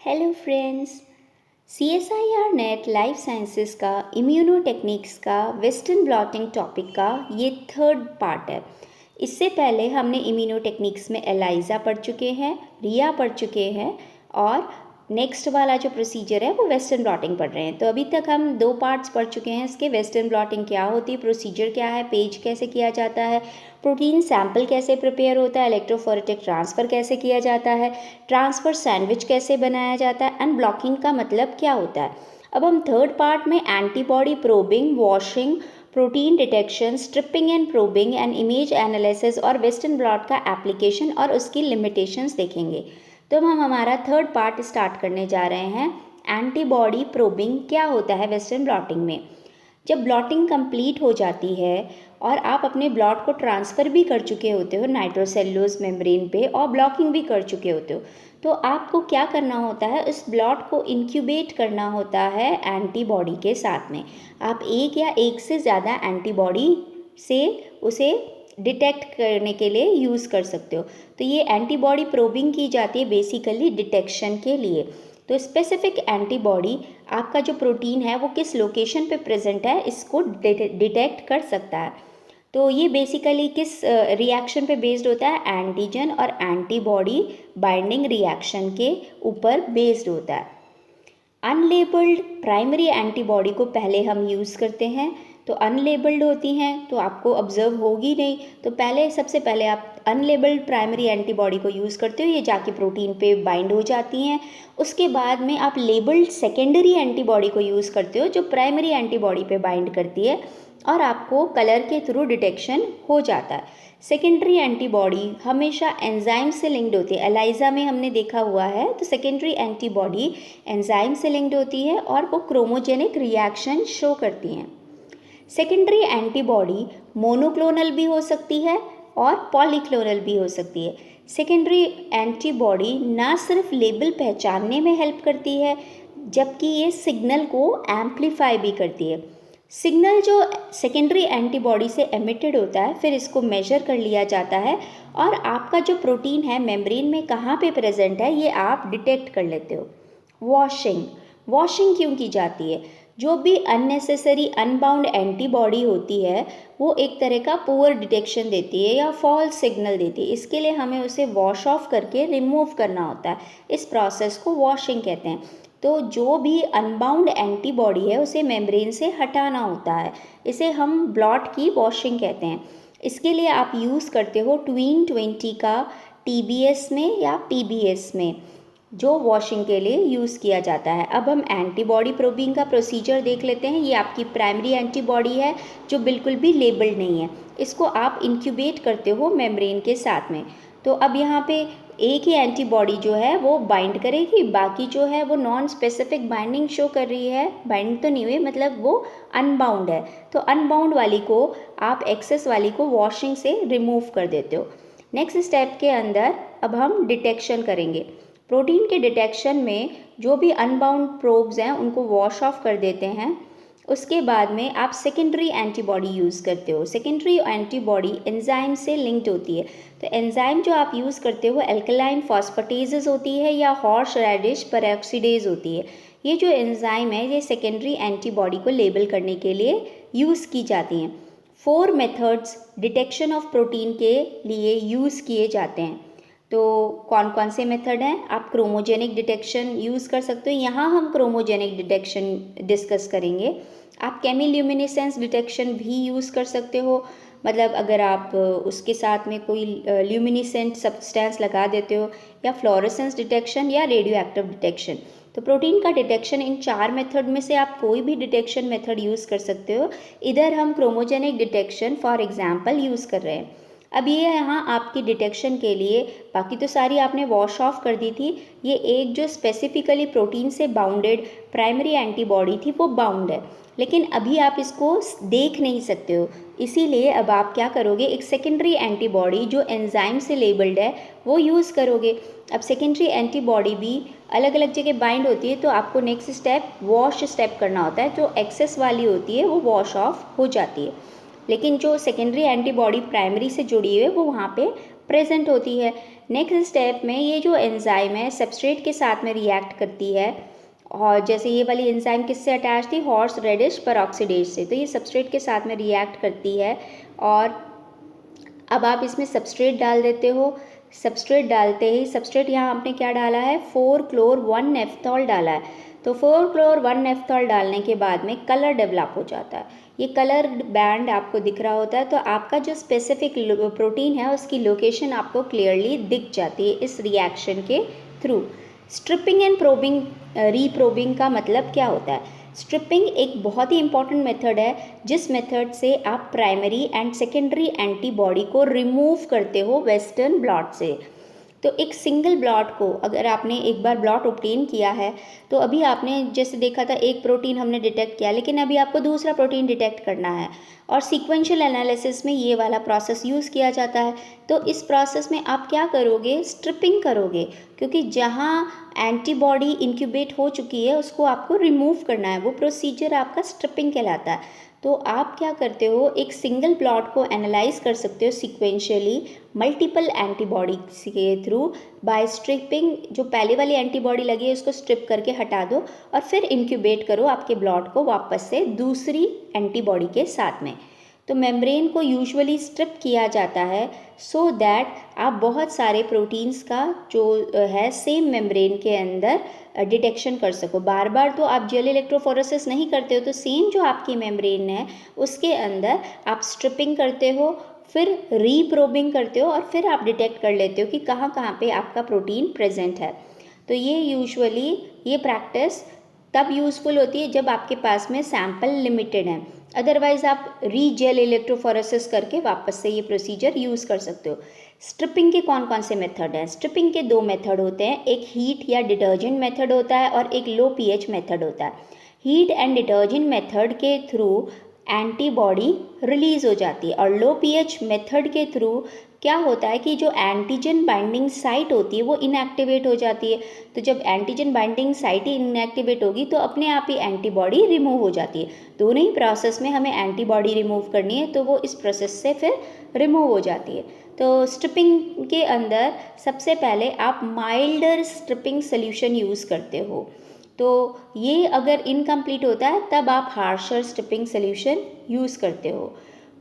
Hello friends, CSIR net life sciences का immuno techniques का western blotting topic का ये थर्ड पार्ट है। इससे पहले हमने इम्यूनो टेक्निक्स में एलाइजा पढ़ चुके हैं, रिया पढ़ चुके हैं और नेक्स्ट वाला जो प्रोसीजर है वो वेस्टर्न ब्लॉटिंग पढ़ रहे हैं। तो अभी तक हम 2 पार्ट्स पढ़ चुके हैं इसके। वेस्टर्न ब्लॉटिंग क्या होती है, प्रोसीजर क्या है, पेज कैसे किया जाता है, प्रोटीन सैंपल कैसे प्रिपेयर होता है, इलेक्ट्रोफोरेटिक ट्रांसफ़र कैसे किया जाता है, ट्रांसफ़र सैंडविच कैसे बनाया जाता है एंड ब्लॉकिंग का मतलब क्या होता है। अब हम थर्ड पार्ट में antibody probing, washing, protein detection, stripping and probing and image analysis और वेस्टर्न ब्लॉट का एप्लीकेशन और उसकी लिमिटेशंस देखेंगे। तो हम हमारा थर्ड पार्ट स्टार्ट करने जा रहे हैं। एंटीबॉडी प्रोबिंग क्या होता है वेस्टर्न ब्लॉटिंग में। जब ब्लॉटिंग कंप्लीट हो जाती है और आप अपने ब्लॉट को ट्रांसफ़र भी कर चुके होते हो नाइट्रोसेल्यूलोज मेम्ब्रेन पे और ब्लॉकिंग भी कर चुके होते हो, तो आपको क्या करना होता है, उस ब्लॉट को इंक्यूबेट करना होता है एंटीबॉडी के साथ में। आप एक या एक से ज़्यादा एंटीबॉडी से उसे डिटेक्ट करने के लिए यूज़ कर सकते हो। तो ये एंटीबॉडी प्रोबिंग की जाती है बेसिकली डिटेक्शन के लिए। तो स्पेसिफिक एंटीबॉडी आपका जो प्रोटीन है वो किस लोकेशन पे प्रेजेंट है इसको डिटेक्ट कर सकता है। तो ये बेसिकली किस रिएक्शन पे बेस्ड होता है, एंटीजन और एंटीबॉडी बाइंडिंग रिएक्शन के ऊपर बेस्ड होता है। अनलेबल्ड प्राइमरी एंटीबॉडी को पहले हम यूज़ करते हैं। तो अनलेबल्ड होती हैं तो आपको ऑब्जर्व होगी नहीं, तो सबसे पहले आप अनलेबल्ड प्राइमरी एंटीबॉडी को यूज़ करते हो, ये जाके प्रोटीन पे बाइंड हो जाती हैं। उसके बाद में आप लेबल्ड सेकेंडरी एंटीबॉडी को यूज़ करते हो जो प्राइमरी एंटीबॉडी पे बाइंड करती है और आपको कलर के थ्रू डिटेक्शन हो जाता है। सेकेंडरी एंटीबॉडी हमेशा एंजाइम से लिंक्ड होती है, एलाइजा में हमने देखा हुआ है। तो सेकेंडरी एंटीबॉडी एंजाइम से लिंक्ड होती है और वो क्रोमोजेनिक रिएक्शन शो करती हैं। सेकेंडरी एंटीबॉडी मोनोक्लोनल भी हो सकती है और पॉलीक्लोनल भी हो सकती है। सेकेंडरी एंटीबॉडी ना सिर्फ लेबल पहचानने में हेल्प करती है जबकि ये सिग्नल को एम्पलीफाई भी करती है। सिग्नल जो सेकेंडरी एंटीबॉडी से एमिटेड होता है फिर इसको मेजर कर लिया जाता है और आपका जो प्रोटीन है मेम्ब्रेन में कहाँ पे प्रेजेंट है ये आप डिटेक्ट कर लेते हो। वॉशिंग क्यों की जाती है, जो भी अननेसेसरी अनबाउंड एंटीबॉडी होती है वो एक तरह का पुअर डिटेक्शन देती है या फॉल्स सिग्नल देती है। इसके लिए हमें उसे वॉश ऑफ करके रिमूव करना होता है। इस प्रोसेस को वॉशिंग कहते हैं। तो जो भी अनबाउंड एंटीबॉडी है उसे मेम्ब्रेन से हटाना होता है, इसे हम ब्लॉट की वॉशिंग कहते हैं। इसके लिए आप यूज़ करते हो ट्वीन 20 का TBS में या PBS में जो वॉशिंग के लिए यूज़ किया जाता है। अब हम एंटीबॉडी प्रोबिंग का प्रोसीजर देख लेते हैं। ये आपकी प्राइमरी एंटीबॉडी है जो बिल्कुल भी लेबल्ड नहीं है, इसको आप इंक्यूबेट करते हो मेम्ब्रेन के साथ में। तो अब यहाँ पे एक ही एंटीबॉडी जो है वो बाइंड करेगी, बाकी जो है वो नॉन स्पेसिफिक बाइंडिंग शो कर रही है, बाइंड तो नहीं हुई, मतलब वो अनबाउंड है। तो अनबाउंड वाली को आप एक्सेस वाली को वॉशिंग से रिमूव कर देते हो। नेक्स्ट स्टेप के अंदर अब हम डिटेक्शन करेंगे। प्रोटीन के डिटेक्शन में जो भी अनबाउंड प्रोब्स हैं उनको वॉश ऑफ कर देते हैं। उसके बाद में आप सेकेंडरी एंटीबॉडी यूज़ करते हो। सेकेंडरी एंटीबॉडी एंजाइम से लिंक्ड होती है। तो एंजाइम जो आप यूज़ करते हो एल्कलाइन फॉस्फेटेजेस होती है या हॉर्स रेडिश पेरोक्सीडेज होती है। ये जो एंजाइम है ये सेकेंडरी एंटीबॉडी को लेबल करने के लिए यूज़ की जाती हैं। 4 मेथड्स डिटेक्शन ऑफ प्रोटीन के लिए यूज़ किए जाते हैं। तो कौन कौन से मेथड हैं, आप क्रोमोजेनिक डिटेक्शन यूज़ कर सकते हो, यहाँ हम क्रोमोजेनिक डिटेक्शन डिस्कस करेंगे। आप केमिल्यूमिनेसेंस डिटेक्शन भी यूज़ कर सकते हो, मतलब अगर आप उसके साथ में कोई ल्यूमिनेसेंट सब्सटेंस लगा देते हो, या फ्लोरेसेंस डिटेक्शन या रेडियो एक्टिव डिटेक्शन। तो प्रोटीन का डिटेक्शन इन 4 मेथड में से आप कोई भी डिटेक्शन मेथड यूज़ कर सकते हो। इधर हम chromogenic detection for example use कर रहे हैं। अब ये यहाँ आपकी डिटेक्शन के लिए, बाकी तो सारी आपने वॉश ऑफ कर दी थी, ये एक जो स्पेसिफिकली प्रोटीन से बाउंडेड प्राइमरी एंटीबॉडी थी वो बाउंड है, लेकिन अभी आप इसको देख नहीं सकते हो। इसीलिए अब आप क्या करोगे, एक सेकेंडरी एंटीबॉडी जो एंजाइम से लेबल्ड है वो यूज़ करोगे। अब सेकेंडरी एंटीबॉडी भी अलग अलग जगह बाइंड होती है, तो आपको नेक्स्ट स्टेप वॉश स्टेप करना होता है। जो एक्सेस वाली होती है वो वॉश ऑफ हो जाती है, लेकिन जो सेकेंडरी एंटीबॉडी प्राइमरी से जुड़ी हुई है वो वहाँ पे प्रेजेंट होती है। नेक्स्ट स्टेप में ये जो एंजाइम है सबस्ट्रेट के साथ में रिएक्ट करती है, और जैसे ये वाली एंजाइम किससे अटैच थी, हॉर्स रेडिश पेरोक्सीडेज से, तो ये सबस्ट्रेट के साथ में रिएक्ट करती है। और अब आप इसमें सबस्ट्रेट डाल देते हो। सबस्ट्रेट डालते ही, सबस्ट्रेट यहाँ आपने क्या डाला है, 4-chlor-1-नेफ्थॉल डाला है। तो 4-chlor-1-नेफ्थॉल डालने के बाद में कलर डेवलप हो जाता है। ये कलर बैंड आपको दिख रहा होता है, तो आपका जो स्पेसिफिक प्रोटीन है उसकी लोकेशन आपको क्लियरली दिख जाती है इस रिएक्शन के through. Stripping and probing, reprobing का मतलब क्या होता है? स्ट्रिपिंग एक बहुत ही इंपॉर्टेंट मेथड है जिस मेथड से आप प्राइमरी एंड सेकेंडरी एंटीबॉडी को रिमूव करते हो वेस्टर्न ब्लॉट से। तो एक सिंगल ब्लॉट को अगर आपने एक बार ब्लॉट ऑब्टेन किया है, तो अभी आपने जैसे देखा था एक प्रोटीन हमने डिटेक्ट किया, लेकिन अभी आपको दूसरा प्रोटीन डिटेक्ट करना है, और सीक्वेंशियल एनालिसिस में ये वाला प्रोसेस यूज़ किया जाता है। तो इस प्रोसेस में आप क्या करोगे, स्ट्रिपिंग करोगे, क्योंकि जहाँ एंटीबॉडी इंक्यूबेट हो चुकी है उसको आपको रिमूव करना है, वो प्रोसीजर आपका स्ट्रिपिंग कहलाता है। तो आप क्या करते हो, एक सिंगल प्लॉट को एनालाइज कर सकते हो सीक्वेंशियली मल्टीपल एंटीबॉडीज के थ्रू बाय स्ट्रिपिंग। जो पहले वाली एंटीबॉडी लगी है उसको स्ट्रिप करके हटा दो, और फिर इंक्यूबेट करो आपके ब्लॉट को वापस से दूसरी एंटीबॉडी के साथ में। तो मेम्ब्रेन को यूजुअली स्ट्रिप किया जाता है सो दैट आप बहुत सारे प्रोटीन्स का जो है सेम मेम्ब्रेन के अंदर डिटेक्शन कर सको। बार बार तो आप जेल इलेक्ट्रोफोरेसिस नहीं करते हो, तो सेम जो आपकी मेम्ब्रेन है उसके अंदर आप स्ट्रिपिंग करते हो, फिर रीप्रोबिंग करते हो, और फिर आप डिटेक्ट कर लेते हो कि कहाँ कहाँ पे आपका प्रोटीन प्रेजेंट है। तो ये यूजुअली ये प्रैक्टिस तब यूज़फुल होती है जब आपके पास में सैम्पल लिमिटेड है, अदरवाइज़ आप रीजेल इलेक्ट्रोफोरेसिस करके वापस से ये प्रोसीजर यूज़ कर सकते हो। स्ट्रिपिंग के कौन कौन से मेथड हैं? स्ट्रिपिंग के 2 मेथड होते हैं, एक हीट या डिटर्जेंट मेथड होता है और एक लो पीएच मेथड होता है। हीट एंड डिटर्जेंट मेथड के थ्रू एंटीबॉडी रिलीज़ हो जाती है, और लो पीएच मेथड के थ्रू क्या होता है कि जो एंटीजन बाइंडिंग साइट होती है वो इनएक्टिवेट हो जाती है। तो जब एंटीजन बाइंडिंग साइट ही इनएक्टिवेट होगी तो अपने आप ही एंटीबॉडी रिमूव हो जाती है। दोनों ही प्रोसेस में हमें एंटीबॉडी रिमूव करनी है, तो वो इस प्रोसेस से फिर रिमूव हो जाती है। तो स्ट्रिपिंग के अंदर सबसे पहले आप माइल्डर स्ट्रिपिंग सोल्यूशन यूज़ करते हो, तो ये अगर इनकम्प्लीट होता है तब आप हार्शर स्ट्रिपिंग सोल्यूशन यूज़ करते हो।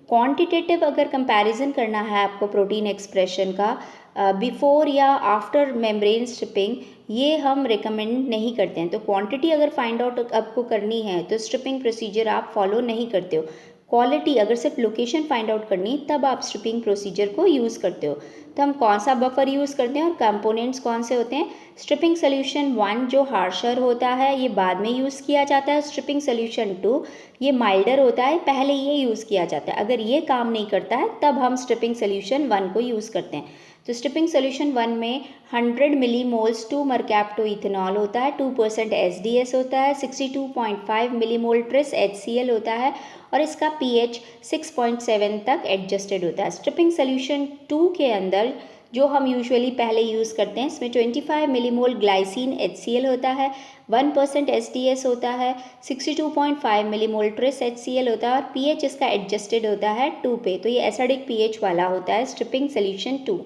क्वांटिटेटिव अगर कंपैरिजन करना है आपको प्रोटीन एक्सप्रेशन का बिफोर या आफ्टर मेम्ब्रेन स्ट्रिपिंग, ये हम रिकमेंड नहीं करते हैं। तो क्वांटिटी अगर फाइंड आउट आपको करनी है तो स्ट्रिपिंग प्रोसीजर आप फॉलो नहीं करते हो। क्वालिटी अगर सिर्फ लोकेशन फाइंड आउट करनी तब आप स्ट्रिपिंग प्रोसीजर को यूज़ करते हो। तो हम कौन सा बफर यूज़ करते हैं और कंपोनेंट्स कौन से होते हैं? स्ट्रिपिंग सोल्यूशन 1 जो हार्शर होता है ये बाद में यूज़ किया जाता है। स्ट्रिपिंग सोल्यूशन 2 ये माइल्डर होता है, पहले ये यूज़ किया जाता है। अगर ये काम नहीं करता है तब हम स्ट्रिपिंग सोल्यूशन 1 को यूज़ करते हैं। तो स्ट्रिपिंग सोल्यूशन 1 में 100 मिलीमोल्स 2 मरकैप्टो इथेनॉल होता है, 2% एसडीएस होता है, 62.5 मिलीमोल ट्रिस HCl होता है, और इसका pH 6.7 तक एडजस्टेड होता है। स्ट्रिपिंग सोल्यूशन 2 के अंदर जो हम यूजुअली पहले यूज़ करते हैं इसमें 25 मिलीमोल ग्लाइसिन HCl होता है, 1% SDS होता है, 62.5 मिलीमोल ट्रिस HCl होता है, और pH इसका एडजस्टेड होता है 2 पे। तो ये एसिडिक pH वाला होता है stripping solution 2।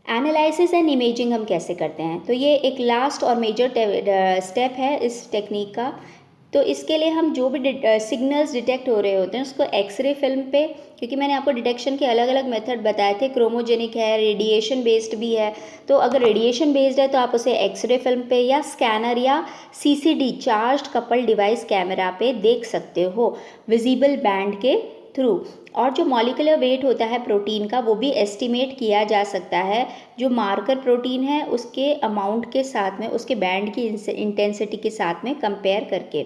Analysis and imaging हम कैसे करते हैं? तो ये एक लास्ट और मेजर स्टेप है इस टेक्निक का। तो इसके लिए हम जो भी सिग्नल्स डिटेक्ट हो रहे होते हैं उसको एक्सरे फिल्म पे, क्योंकि मैंने आपको डिटेक्शन के अलग अलग मेथड बताए थे, क्रोमोजेनिक है, रेडिएशन बेस्ड भी है। तो अगर रेडिएशन बेस्ड है तो आप उसे एक्सरे फिल्म पे या स्कैनर या CCD charged couple device camera पे देख सकते हो विजिबल बैंड के थ्रू। और जो मॉलिक्यूलर वेट होता है प्रोटीन का वो भी एस्टिमेट किया जा सकता है, जो मार्कर प्रोटीन है उसके अमाउंट के साथ में, उसके बैंड की इंटेंसिटी के साथ में कंपेयर करके।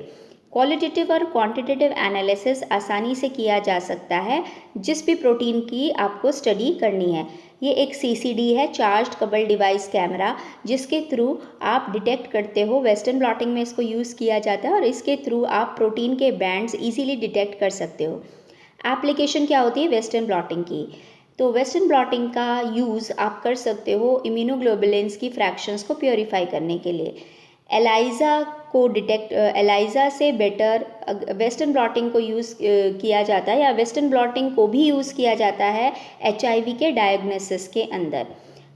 क्वालिटेटिव और क्वांटिटेटिव एनालिसिस आसानी से किया जा सकता है जिस भी प्रोटीन की आपको स्टडी करनी है। ये एक CCD है, चार्ज्ड कपल डिवाइस कैमरा, जिसके थ्रू आप डिटेक्ट करते हो। वेस्टर्न ब्लॉटिंग में इसको यूज़ किया जाता है और इसके थ्रू आप प्रोटीन के बैंड्स ईजीली डिटेक्ट कर सकते हो। एप्लीकेशन क्या होती है वेस्टर्न ब्लॉटिंग की? तो वेस्टर्न ब्लॉटिंग का यूज़ आप कर सकते हो इम्यूनोग्लोबुलिन्स की फ्रैक्शंस को प्योरीफाई करने के लिए। एलाइजा को डिटेक्ट एलाइजा से बेटर वेस्टर्न ब्लॉटिंग को यूज़ किया जाता है, या वेस्टर्न ब्लॉटिंग को भी यूज़ किया जाता है HIV के डायग्नोसिस के अंदर।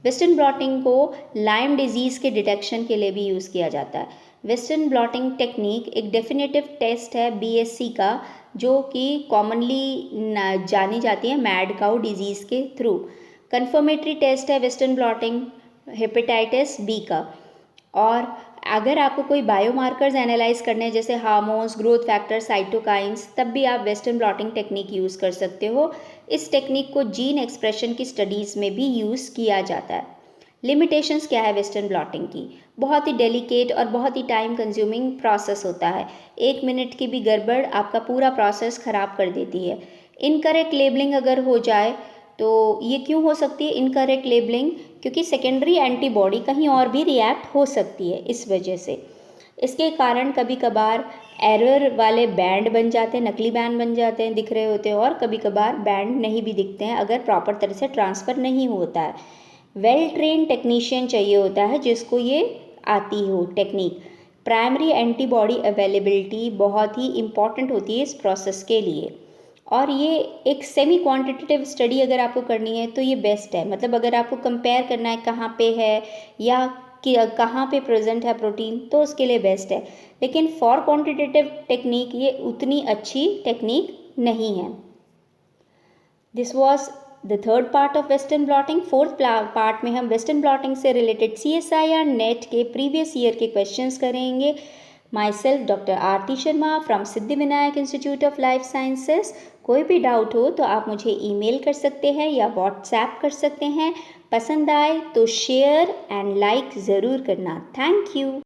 वेस्टर्न ब्लॉटिंग को लाइम डिजीज़ के डिटेक्शन के लिए भी यूज़ किया जाता है। वेस्टर्न ब्लॉटिंग टेक्निक एक डेफिनेटिव टेस्ट है BSc का, जो कि कॉमनली जानी जाती है मैड काउ डिजीज़ के थ्रू। कन्फर्मेटरी टेस्ट है वेस्टर्न ब्लॉटिंग हेपेटाइटिस बी का। और अगर आपको कोई बायोमार्कर्स एनालाइज करने हैं जैसे हार्मोन्स, ग्रोथ फैक्टर, साइटोकाइंस, तब भी आप वेस्टर्न ब्लॉटिंग टेक्निक यूज़ कर सकते हो। इस टेक्निक को जीन एक्सप्रेशन की स्टडीज़ में भी यूज़ किया जाता है। लिमिटेशंस क्या है वेस्टर्न ब्लॉटिंग की? बहुत ही डेलिकेट और बहुत ही टाइम कंज्यूमिंग प्रोसेस होता है। 1 मिनट की भी गड़बड़ आपका पूरा प्रोसेस ख़राब कर देती है। इनकरेक्ट लेबलिंग अगर हो जाए तो ये क्यों हो सकती है इनकरेक्ट लेबलिंग? क्योंकि सेकेंडरी एंटीबॉडी कहीं और भी रिएक्ट हो सकती है इस वजह से। इसके कारण कभी कभार एरर वाले बैंड बन जाते हैं, नकली बैंड बन जाते हैं, दिख रहे होते हैं, और कभी कभार बैंड नहीं भी दिखते हैं अगर प्रॉपर तरह से ट्रांसफ़र नहीं होता है। वेल ट्रेन टेक्नीशियन चाहिए होता है जिसको ये आती हो टेक्निक। प्राइमरी एंटीबॉडी अवेलेबिलिटी बहुत ही इम्पॉर्टेंट होती है इस प्रोसेस के लिए। और ये एक सेमी क्वांटिटेटिव स्टडी अगर आपको करनी है तो ये बेस्ट है। मतलब अगर आपको कंपेयर करना है कहाँ पे है या कि कहाँ पे प्रेजेंट है प्रोटीन, तो उसके लिए बेस्ट है। लेकिन फॉर क्वांटिटेटिव टेक्निक ये उतनी अच्छी टेक्निक नहीं है। This was the third part of western blotting. Fourth part में हम वेस्टर्न ब्लॉटिंग से रिलेटेड CSIR नेट के प्रीवियस ईयर के क्वेश्चंस करेंगे। My self doctor Aarti Sharma from Siddhivinayak institute of life sciences. कोई भी डाउट हो तो आप मुझे ईमेल कर सकते हैं या व्हाट्सएप कर सकते हैं। पसंद आए तो शेयर एंड लाइक ज़रूर करना। Thank you.